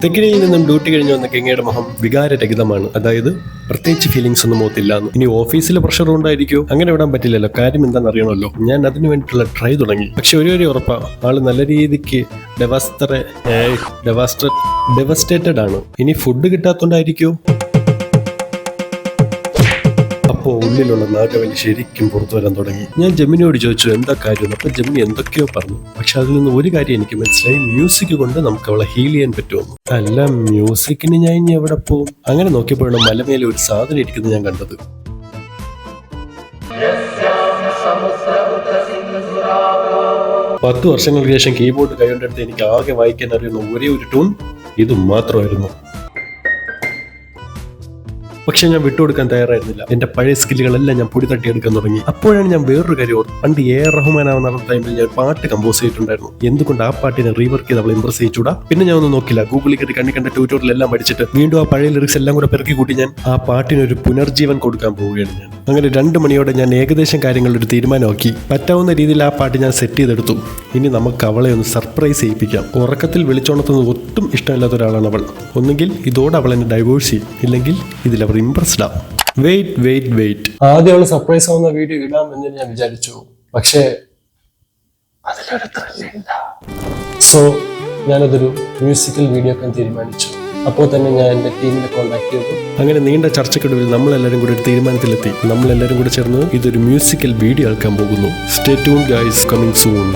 തെക്കിനിയിൽ നിന്നും ഡ്യൂട്ടി കഴിഞ്ഞു വന്ന ഗംഗയുടെ മുഖം വികാരരഹിതമാണ്. അതായത് പ്രത്യേകിച്ച് ഫീലിങ്സ് ഒന്നും മുഖത്തില്ലാന്ന്. ഇനി ഓഫീസിലെ പ്രഷർ കൊണ്ടായിരിക്കും അങ്ങനെ വിടാൻ പറ്റില്ലല്ലോ. കാര്യം എന്താണെന്ന് അറിയണമല്ലോ. ഞാൻ അതിനു വേണ്ടിയിട്ടുള്ള ട്രൈ തുടങ്ങി. പക്ഷെ ഒരു ഉറപ്പാ, ആള് നല്ല രീതിക്ക് ഡെവാസ്റ്റേറ്റഡ് ആണ്. ഇനി ഫുഡ് കിട്ടാത്തോണ്ടായിരിക്കും. അപ്പോൾ ഉള്ളിലുള്ള നാഗവലി ശരിക്കും പുറത്തു വരാൻ തുടങ്ങി. ഞാൻ ജെമിനിയോട് ചോദിച്ചു എന്താ കാര്യം. അപ്പൊ ജെമിനി എന്തൊക്കെയോ പറഞ്ഞു. പക്ഷെ അതിൽ നിന്ന് ഒരു കാര്യം എനിക്ക് മനസ്സിലായി, മ്യൂസിക് കൊണ്ട് നമുക്ക് അവളെ ഹീൽ ചെയ്യാൻ പറ്റുമെന്ന്. അല്ല, മ്യൂസിക്കിന് ഞാൻ ഇനി എവിടെ പോവും? അങ്ങനെ നോക്കിയപ്പോഴാണ് മലമേലെ ഒരു സാധനം ഇരിക്കുന്നത് ഞാൻ കണ്ടത്. പത്ത് വർഷങ്ങൾക്ക് ശേഷം കീബോർഡ് കൈകൊണ്ടെടുത്ത് എനിക്ക് ആകെ വായിക്കാൻ അറിയുന്ന ഒരേ ഒരു ട്യൂൺ ഇത് മാത്രമായിരുന്നു. പക്ഷെ ഞാൻ വിട്ടുകൊടുക്കാൻ തയ്യാറായിരുന്നില്ല. എന്റെ പഴയ സ്കില്ലുകളെല്ലാം ഞാൻ പൊടി തട്ടിയെടുക്കാൻ തുടങ്ങി. അപ്പോഴാണ് ഞാൻ വേറൊരു കാര്യം ഓർത്ത്. പണ്ട് A.R. റഹ്മാനാവുന്ന ടൈമിൽ ഞാൻ പാട്ട് കമ്പോസ് ചെയ്തിട്ടുണ്ടായിരുന്നു. എന്തുകൊണ്ട് ആ പാട്ടിനെ റീവർക്ക് ചെയ്ത് അവളെ ഇംപ്രസ് ചെയ്യിച്ചൂടാ? പിന്നെ ഞാൻ ഒന്നും നോക്കില്ല, ഗൂഗിളിൽ കയറി കണ്ട ട്യൂട്ടോറിയൽ എല്ലാം പഠിച്ചിട്ട് വീണ്ടും ആ പഴയ ലിറിക്സ് എല്ലാം കൂടെ പെറുക്കി കൂട്ടി ഞാൻ ആ പാട്ടിനൊരു പുനർജീവൻ കൊടുക്കാൻ പോവുകയാണ് ഞാൻ. അങ്ങനെ 2 മണിയോടെ ഞാൻ ഏകദേശം കാര്യങ്ങളൊരു തീരുമാനമാക്കി. പറ്റാവുന്ന രീതിയിൽ ആ പാട്ട് ഞാൻ സെറ്റ് ചെയ്തെടുത്തു. ഇനി നമുക്ക് അവളെ ഒന്ന് സർപ്രൈസ് ചെയ്യിപ്പിക്കാം. ഉറക്കത്തിൽ വിളിച്ചോണത്തുന്നത് ഒട്ടും ഇഷ്ടമില്ലാത്ത ഒരാളാണ് അവൾ. ഒന്നുകിൽ ഇതോടെ അവൾ എന്നെ ഡൈവേഴ്സ് ചെയ്യും, ഇല്ലെങ്കിൽ ഇതിൽ അവർ ഇംപ്രസ്ഡ് ആവും. വെയിറ്റ്. ആദ്യം അവൾ സർപ്രൈസ് ആവുന്ന വീഡിയോ ഇടാം എന്ന് ഞാൻ വിചാരിച്ചു. പക്ഷേ അതിലൊരു ത്രില്ലില്ല. സോ ഞാനതൊരു മ്യൂസിക്കൽ വീഡിയോ ആക്കാൻ തീരുമാനിച്ചു. അപ്പോൾ തന്നെ ഞാൻ എൻ്റെ ടീമിനെ കോൺടാക്ട് ചെയ്തു. അങ്ങനെ നീണ്ട ചർച്ചയ്ക്കൊടുവിൽ നമ്മളെല്ലാവരും കൂടി ഒരു തീരുമാനത്തിലെത്തി. നമ്മളെല്ലാവരും കൂടി ചേർന്ന് ഇതൊരു മ്യൂസിക്കൽ വീഡിയോ ആക്കാൻ പോകുന്നു. Stay tuned guys, coming soon.